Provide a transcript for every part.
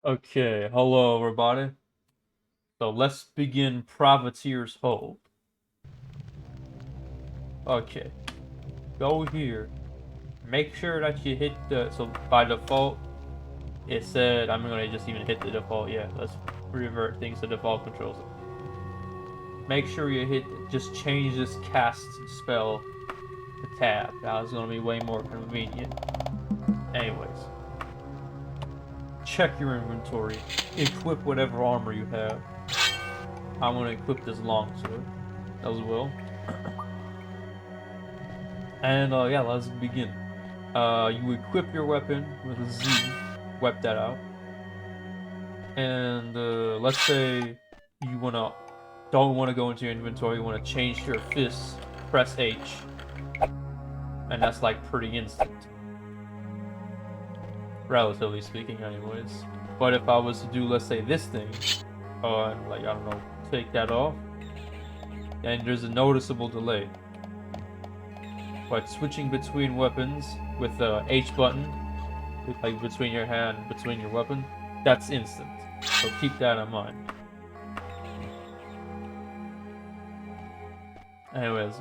Okay, hello everybody. So let's begin Privateer's Hold. Okay, go here. Make sure that you hit so by default, it said, I'm gonna just even hit the default, yeah, let's revert things to default controls. Make sure you just change this cast spell to tab. That is gonna be way more convenient. Anyways, check your inventory. Equip whatever armor you have. I'm gonna equip this longsword as well. And yeah, let's begin. You equip your weapon with a Z, wipe that out. And let's say you don't wanna go into your inventory, you wanna change your fists, press H. And that's like pretty instant. Relatively speaking anyways. But if I was to do, let's say, this thing, and like, I don't know, take that off, and there's a noticeable delay. But switching between weapons with the H button, like between your hand, between your weapon, that's instant. So keep that in mind. Anyways,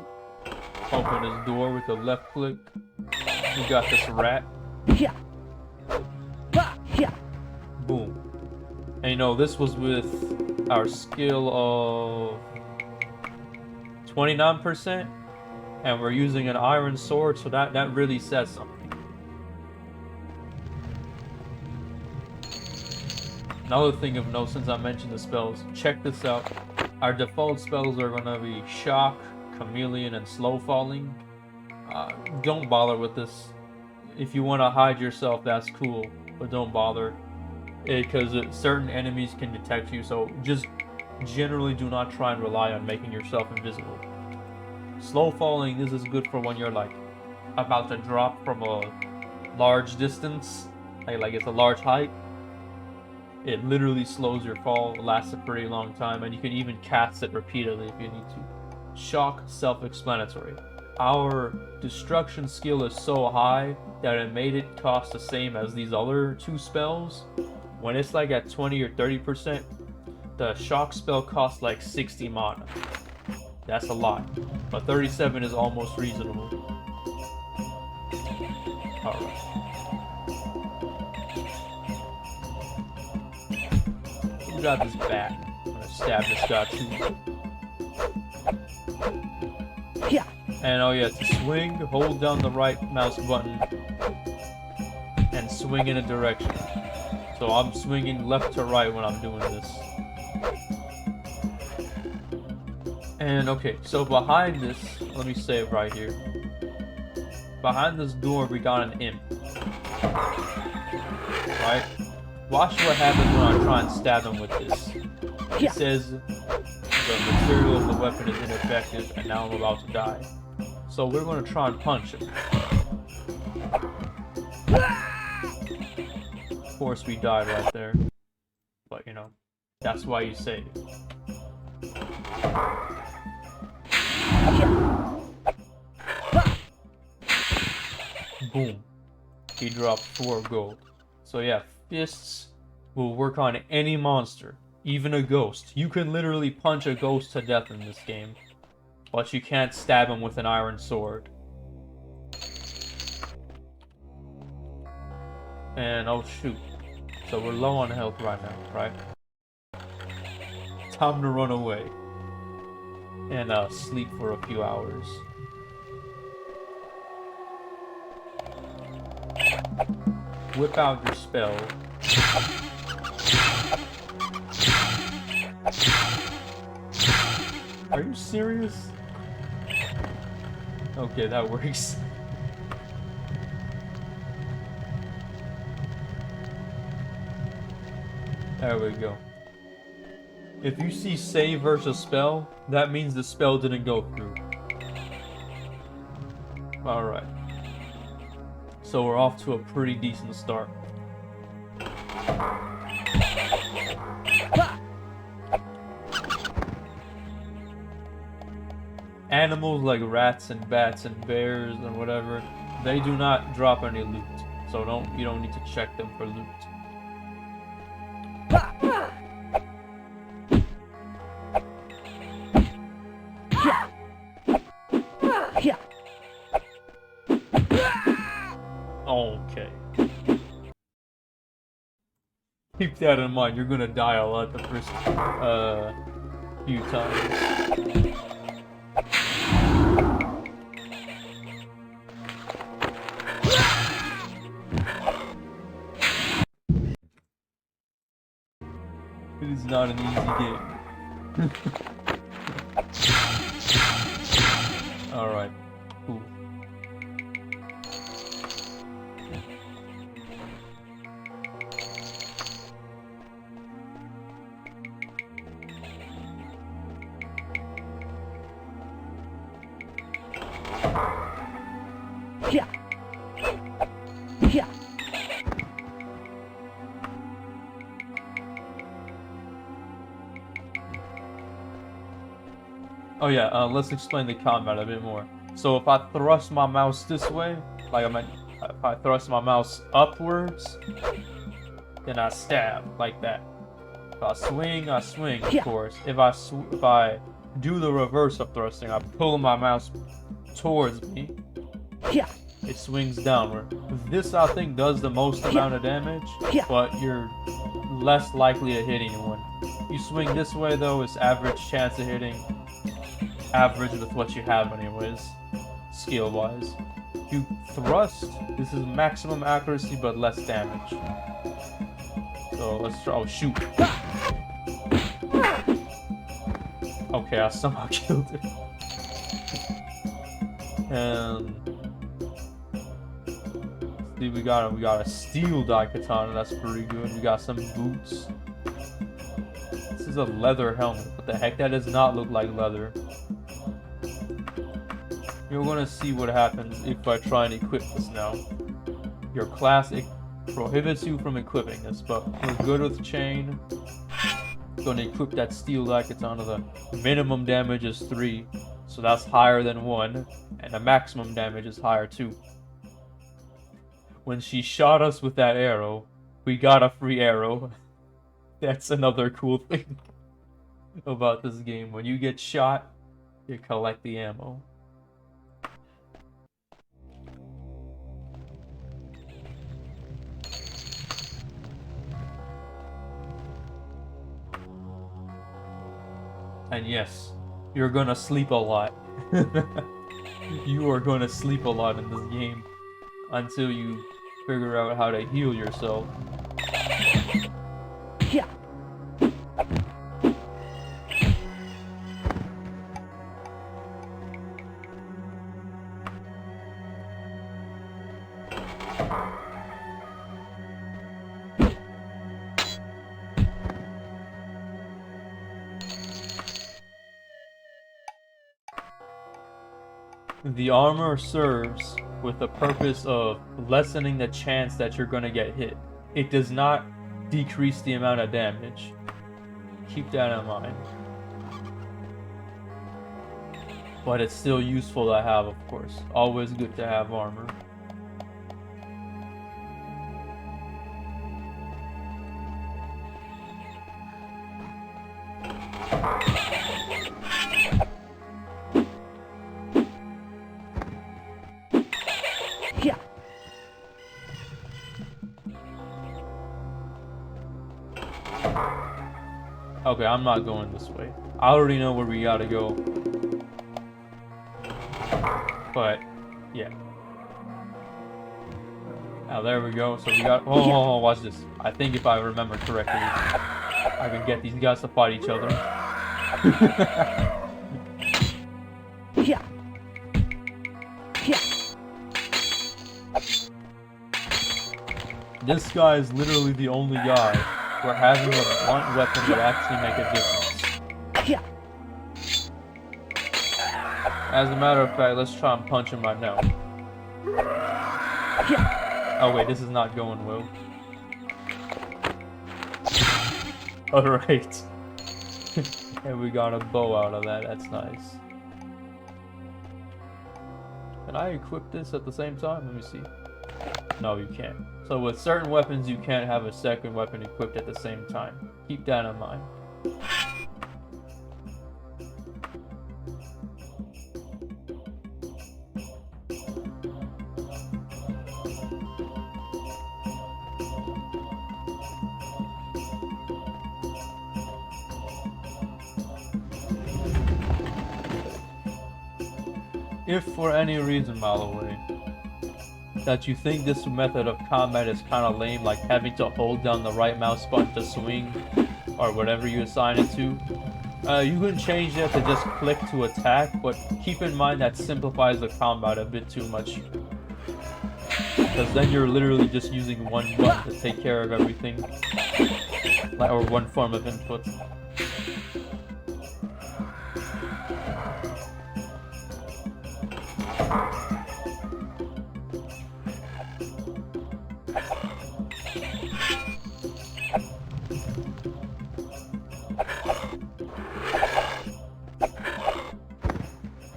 open this door with the left click. We got this rat. Boom. And you know, this was with our skill of 29%. And we're using an iron sword, so that really says something. Another thing of note, since I mentioned the spells, check this out. Our default spells are gonna be Shock, Chameleon, and Slow Falling. Don't bother with this. If you want to hide yourself, that's cool, but don't bother. Because certain enemies can detect you, so just generally do not try and rely on making yourself invisible. Slow falling, this is good for when you're like about to drop from a large distance, like it's a large height. It literally slows your fall, lasts a pretty long time, and you can even cast it repeatedly if you need to. Shock, self-explanatory. Our destruction skill is so high that it made it cost the same as these other two spells. When it's like at 20 or 30%, the shock spell costs like 60 mana. That's a lot, but 37 is almost reasonable. Alright. We got this bat. I'm gonna stab this guy too. Yeah. And oh yeah, to swing, hold down the right mouse button and swing in a direction. So I'm swinging left to right when I'm doing this. And okay, so behind this, let me save right here. Behind this door, we got an imp. Right? Watch what happens when I try and stab him with this. It says the material of the weapon is ineffective, and now I'm about to die. So we're going to try and punch him. Of course, we died right there. But you know, that's why you save. Boom. He dropped 4 gold. So yeah, fists will work on any monster, even a ghost. You can literally punch a ghost to death in this game, but you can't stab him with an iron sword. And oh shoot. So we're low on health right now, right? Time to run away. And sleep for a few hours. Whip out your spell. Are you serious? Okay, that works. There we go. If you see save versus spell, that means the spell didn't go through. Alright. So we're off to a pretty decent start. Animals like rats and bats and bears and whatever, they do not drop any loot. So you don't need to check them for loot. Keep that in mind. You're gonna die a lot the first few times. It is not an easy game. Alright, cool. Yeah. Yeah. Oh yeah, let's explain the combat a bit more. So if I thrust my mouse this way, like I meant, if I thrust my mouse upwards, then I stab, like that. If I swing, of course. If I do the reverse of thrusting, I pull my mouse towards me, it swings downward. This, I think, does the most amount of damage, but you're less likely to hit anyone. You swing this way, though, it's average chance of hitting. Average with what you have anyways, skill-wise. You thrust, this is maximum accuracy, but less damage. So let's try, oh shoot. Okay, I somehow killed it. And see, we got a steel Daikatana, that's pretty good. We got some boots. This is a leather helmet. What the heck? That does not look like leather. You're gonna see what happens if I try and equip this now. Your class prohibits you from equipping this, but we're good with chain. Gonna equip that steel Daikatana. The minimum damage is 3, so that's higher than 1, and the maximum damage is higher too. When she shot us with that arrow, we got a free arrow. That's another cool thing about this game. When you get shot, you collect the ammo. And yes, you're gonna sleep a lot. You are gonna sleep a lot in this game until you figure out how to heal yourself. Yeah. The armor serves with the purpose of lessening the chance that you're gonna get hit. It does not decrease the amount of damage. Keep that in mind. But it's still useful to have, of course. Always good to have armor. Yeah. Okay, I'm not going this way. I already know where we gotta go. But, yeah. Now there we go. So we got. Oh, watch this. I think if I remember correctly, I can get these guys to fight each other. Yeah. Yeah. This guy is literally the only guy where having a blunt weapon would actually make a difference. Yeah. As a matter of fact, let's try and punch him right now. Yeah. Oh wait, this is not going well. Alright. And we got a bow out of that, that's nice. Can I equip this at the same time? Let me see. No, you can't. So with certain weapons, you can't have a second weapon equipped at the same time. Keep that in mind. if for any reason, by the way, that you think this method of combat is kind of lame, like having to hold down the right mouse button to swing, or whatever you assign it to, you can change that to just click to attack, but keep in mind that simplifies the combat a bit too much. Because then you're literally just using one button to take care of everything. Or one form of input.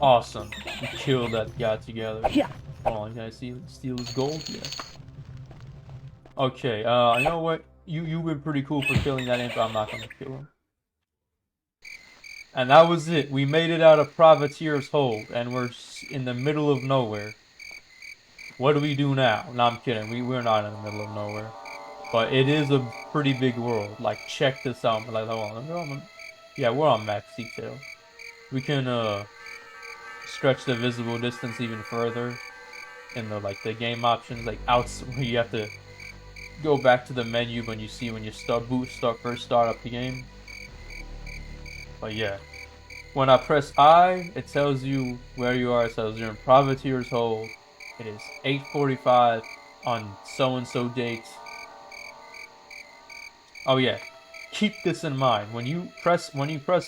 Awesome. We killed that guy together. Yeah. Hold on, can I steal his gold? Yeah. Okay, you know what? You've been pretty cool for killing that imp. I'm not gonna kill him. And that was it. We made it out of Privateer's Hold, and we're in the middle of nowhere. What do we do now? No, I'm kidding. We're not in the middle of nowhere. But it is a pretty big world. Like, check this out. Like, hold on. Yeah, we're on max detail. We can, stretch the visible distance even further in the game options, like where you have to go back to the menu when you first start up the game. But yeah, when I press I, it tells you where you are. It says you're in Privateer's Hold. It is 8:45 on so and so date. Oh yeah, keep this in mind. When you press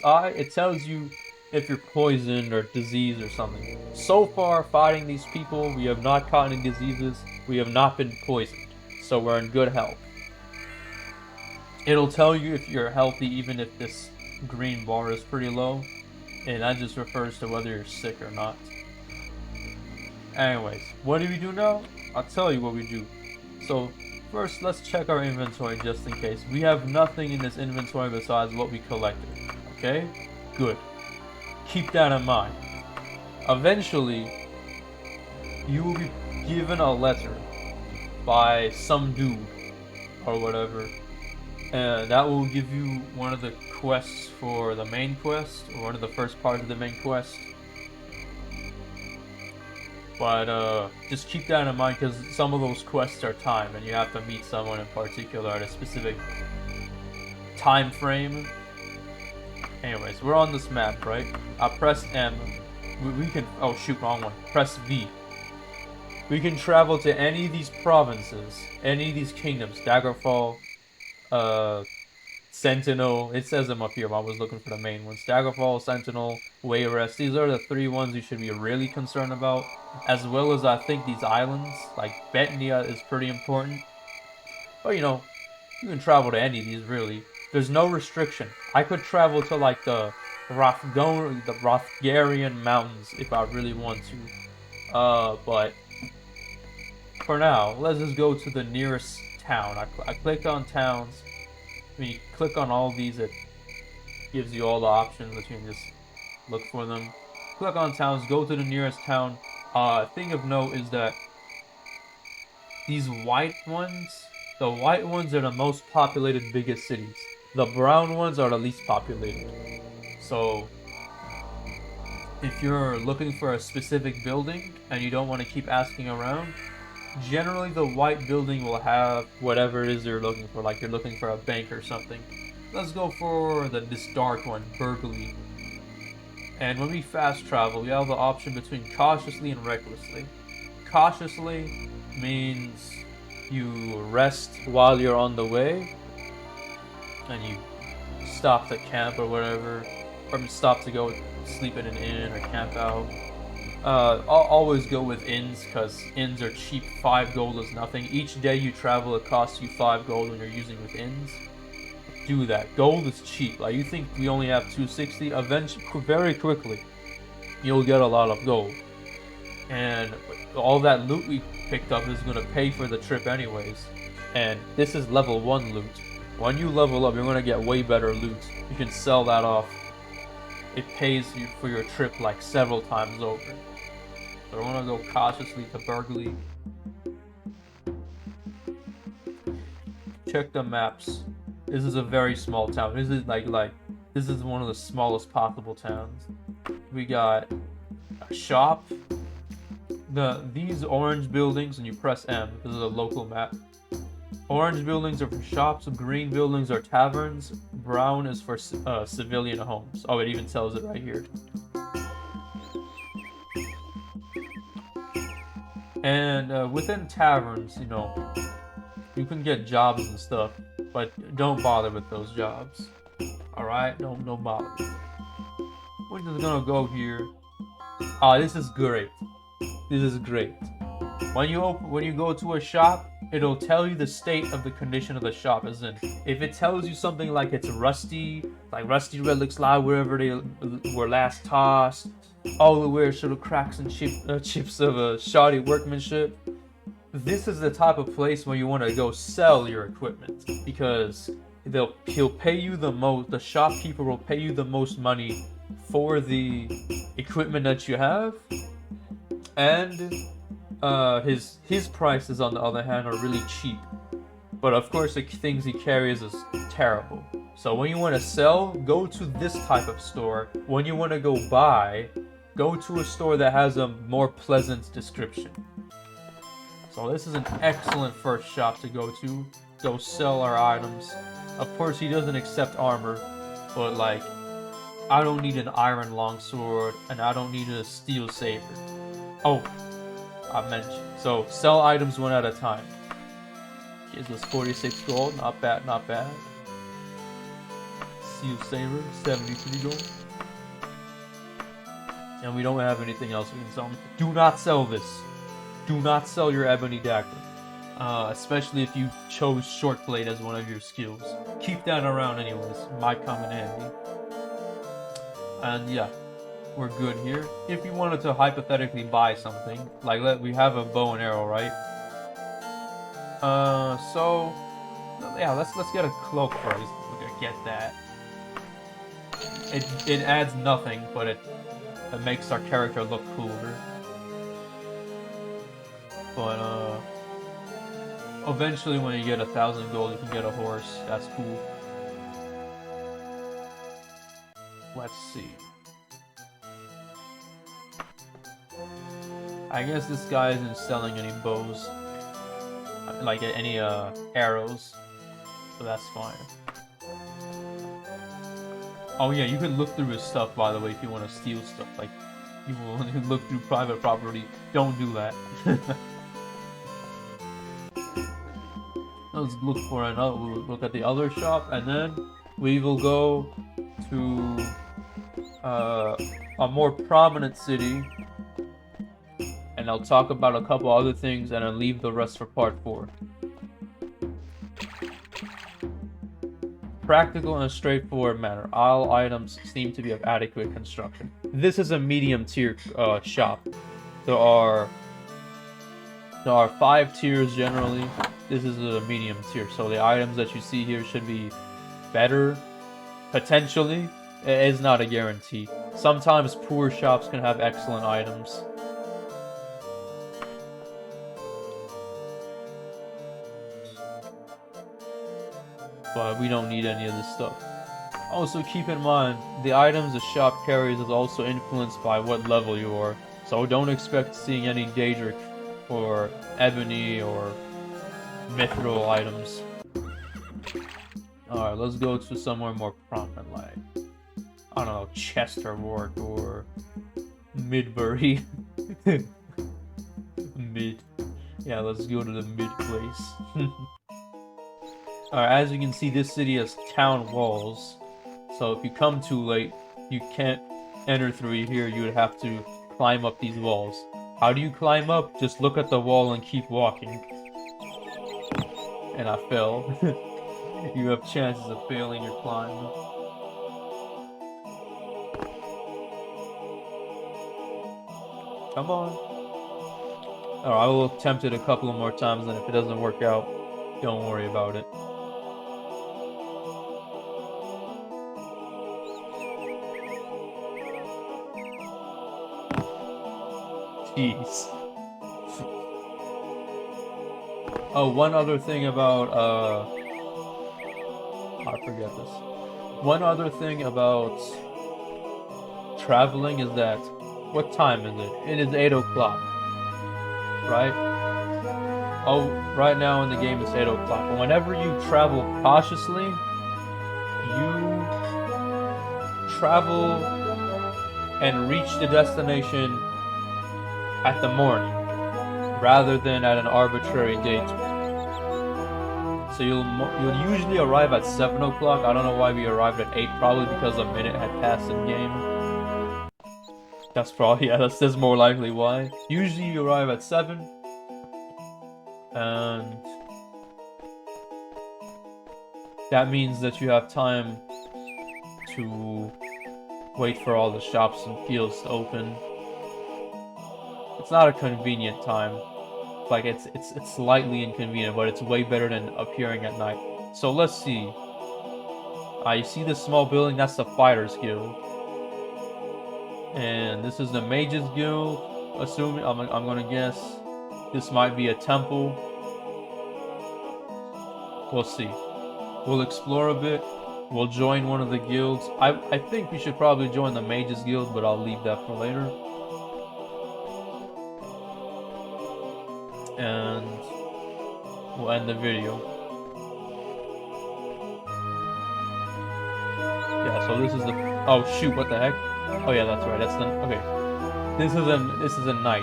I, it tells you if you're poisoned or diseased or something. So far, fighting these people, we have not caught any diseases. We have not been poisoned. So we're in good health. It'll tell you if you're healthy even if this green bar is pretty low. And that just refers to whether you're sick or not. Anyways, what do we do now? I'll tell you what we do. So, first, let's check our inventory just in case. We have nothing in this inventory besides what we collected. Okay? Good. Keep that in mind. Eventually, you will be given a letter by some dude or whatever, and that will give you one of the quests for the main quest, or one of the first parts of the main quest. But just keep that in mind, because some of those quests are timed, and you have to meet someone in particular at a specific time frame. Anyways, we're on this map, right? I press M. We can... Oh, shoot, wrong one. Press V. We can travel to any of these provinces, any of these kingdoms. Daggerfall, Sentinel. It says them up here, but I was looking for the main ones. Daggerfall, Sentinel, Wayrest. These are the 3 ones you should be really concerned about. As well as, I think, these islands. Like, Betnia is pretty important. But, you can travel to any of these, really. There's no restriction. I could travel to like the Rothgarian mountains if I really want to. But for now, let's just go to the nearest town. I clicked on towns. When you click on all these, it gives you all the options that you can just look for them. Click on towns, go to the nearest town. Thing of note is that these white ones, the white ones are the most populated, biggest cities. The brown ones are the least populated. So, if you're looking for a specific building and you don't want to keep asking around, generally the white building will have whatever it is you're looking for. Like you're looking for a bank or something. Let's go for this dark one, Burgley. And when we fast travel, we have the option between cautiously and recklessly. Cautiously means you rest while you're on the way, and you stop to camp or whatever, or stop to go sleep in an inn or camp out. I'll always go with inns, because inns are cheap. 5 gold is nothing. Each day you travel, it costs you 5 gold when you're using with inns. Do that. Gold is cheap. Like, you think we only have 260? Eventually, very quickly, you'll get a lot of gold. And all that loot we picked up is going to pay for the trip anyways. And this is level 1 loot. When you level up, you're going to get way better loot. You can sell that off. It pays you for your trip like several times over. So we're going to go cautiously to Burgley. Check the maps. This is a very small town. This is this is one of the smallest possible towns. We got a shop, These orange buildings, and you press M. This is a local map. Orange buildings are for shops. Green buildings are taverns. Brown is for civilian homes. Oh, it even tells it right here. And within taverns, you know, you can get jobs and stuff, but don't bother with those jobs. All right, don't bother. We're just gonna go here. Ah, this is great. This is great. When you go to a shop, it'll tell you the state of the condition of the shop. As in, if it tells you something like it's rusty, like rusty relics lie wherever they were last tossed, all the way sort of cracks and chips of shoddy workmanship, this is the type of place where you want to go sell your equipment, because he'll pay you the most. The shopkeeper will pay you the most money for the equipment that you have, and his prices on the other hand are really cheap. But of course the things he carries is terrible. So when you want to sell, go to this type of store. When you want to go buy, go to a store that has a more pleasant description. So this is an excellent first shop to go sell our items. Of course he doesn't accept armor, but like, I don't need an iron longsword, and I don't need a steel saber. Oh, I mentioned. So sell items one at a time. Gives us 46 gold, not bad, not bad. Steel saber, 73 gold. And we don't have anything else we can sell. Do not sell this. Do not sell your ebony dagger. Especially if you chose short blade as one of your skills. Keep that around anyways. Might come in handy. And yeah, we're good here. If you wanted to hypothetically buy something, like we have a bow and arrow, right? So yeah, let's get a cloak first. We're gonna get that. It adds nothing, but it makes our character look cooler. But eventually when you get 1,000 gold, you can get a horse. That's cool. Let's see. I guess this guy isn't selling any bows, like any arrows, so that's fine. Oh yeah, you can look through his stuff, by the way, if you want to steal stuff. Like, you will look through private property. Don't do that. Let's look for another. We'll look at the other shop, and then we will go to a more prominent city, and I'll talk about a couple other things, and I'll leave the rest for part 4. Practical in a straightforward manner. All items seem to be of adequate construction. This is a medium tier shop. There are 5 tiers generally. This is a medium tier, so the items that you see here should be better, potentially. It is not a guarantee. Sometimes poor shops can have excellent items. But we don't need any of this stuff. Also keep in mind, the items the shop carries is also influenced by what level you are. So don't expect seeing any Daedric or Ebony or Mithril items. Alright, let's go to somewhere more prominent, like, I don't know, Chesterwort or Midbury. Mid. Yeah, let's go to the mid place. Alright, as you can see, this city has town walls. So if you come too late, you can't enter through here. You would have to climb up these walls. How do you climb up? Just look at the wall and keep walking. And I fell. You have chances of failing your climb. Come on. Alright, I will attempt it a couple of more times, and if it doesn't work out, don't worry about it. Jeez. Oh, one other thing about, I forget this. One other thing about traveling is that, what time is it? It is 8 o'clock. right? Oh, right now in the game it's 8 o'clock. But whenever you travel cautiously, you travel and reach the destination at the morning rather than at an arbitrary date. So you'll usually arrive at 7 o'clock. I don't know why we arrived at 8, probably because a minute had passed in game. That's probably, yeah, that's more likely why. Usually you arrive at 7, and that means that you have time to wait for all the shops and fields to open. It's not a convenient time. Like it's slightly inconvenient, but it's way better than appearing at night. So let's see. You see this small building? That's the Fighters Guild, and this is the Mages Guild. Assuming I'm gonna guess this might be a temple. We'll see. We'll explore a bit. We'll join one of the guilds. I think we should probably join the Mages Guild, but I'll leave that for later. And we'll end the video. Yeah, so this is the, oh shoot, what the heck? Oh yeah, that's right. That's the, okay. This is a knight.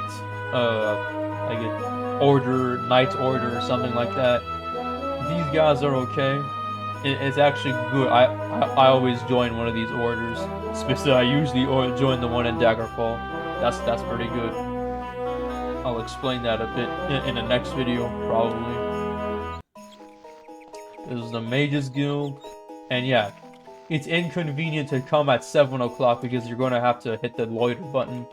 Like an order, knight order or something like that. These guys are okay. It's actually good. I always join one of these orders. Especially I usually join the one in Daggerfall. That's pretty good. I'll explain that a bit in the next video, probably. This is the Mages Guild. And yeah, it's inconvenient to come at 7 o'clock because you're going to have to hit the loiter button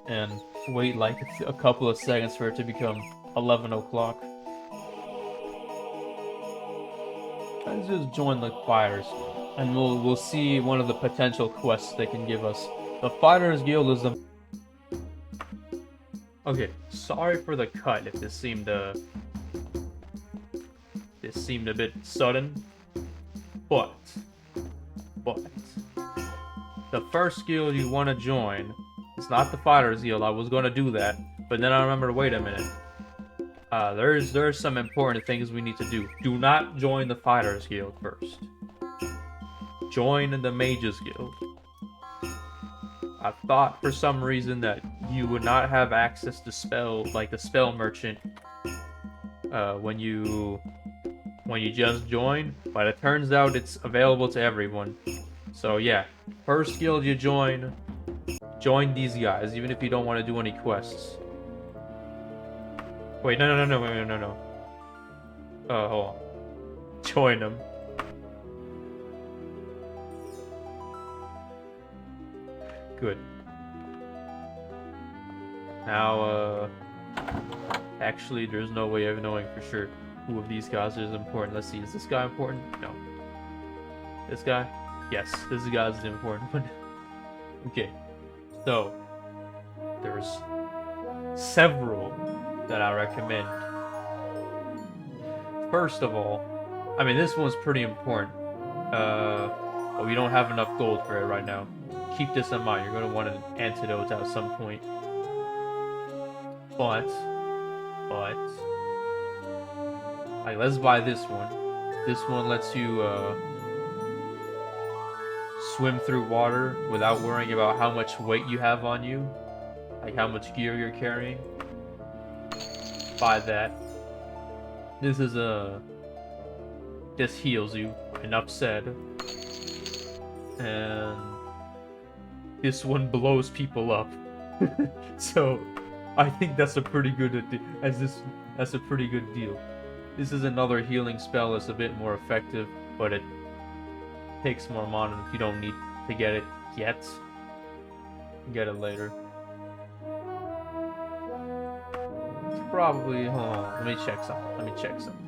and wait like a couple of seconds for it to become 11 o'clock. Let's just join the Fighters, and we'll see one of the potential quests they can give us. The Fighters Guild is the... Okay, sorry for the cut if this seemed a bit sudden, but the first guild you want to join, it's not the Fighters Guild. I was going to do that, but then I remembered, wait a minute. There's some important things we need to do. Do not join the Fighters Guild first. Join the Mages Guild. I thought for some reason that you would not have access to the spell merchant, when you just join, but it turns out it's available to everyone. So yeah, first guild you join these guys, even if you don't want to do any quests. Wait, no. Hold on. Join them. Good. Now, actually, there's no way of knowing for sure who of these guys is important. Let's see, is this guy important? No. This guy? Yes, this guy is the important one. Okay. So, there's several that I recommend. First of all, I mean, this one's pretty important. But we don't have enough gold for it right now. Keep this in mind. You're going to want an antidote at some point. But, like, let's buy this one. This one lets you, swim through water without worrying about how much weight you have on you. Like, how much gear you're carrying. Buy that. This is this heals you, enough said. And this one blows people up. So I think that's a pretty good that's a pretty good deal. This is another healing spell. It's a bit more effective, but it takes more mana if you don't need to get it yet. Get it later. Probably, hold on, let me check something.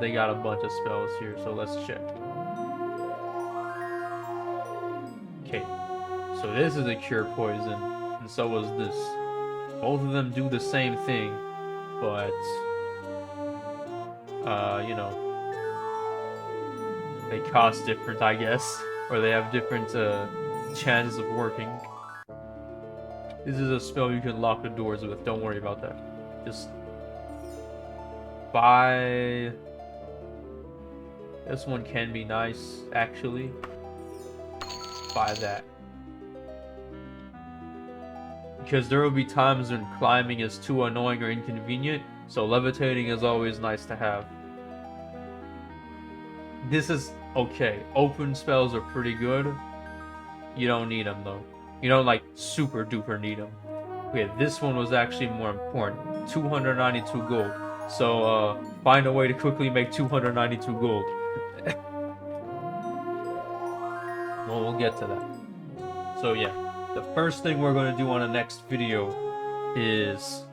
They got a bunch of spells here, so let's check. Okay, so this is a cure poison, and so was this. Both of them do the same thing, but, you know, they cost different, I guess, or they have different, chances of working. This is a spell you can lock the doors with, don't worry about that. Just buy. This one can be nice, actually. Buy that. Because there will be times when climbing is too annoying or inconvenient, so levitating is always nice to have. This is okay. Open spells are pretty good. You don't need them though. You don't like super duper need them. Okay, this one was actually more important. 292 gold. So find a way to quickly make 292 gold. Well, we'll get to that. So yeah, the first thing we're going to do on the next video is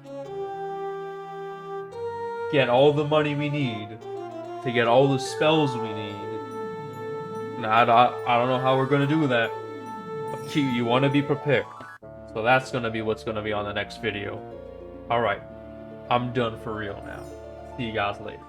get all the money we need to get all the spells we need. Now, I don't know how we're going to do that, but you want to be prepared. So that's going to be what's going to be on the next video. Alright, I'm done for real now. See you guys later.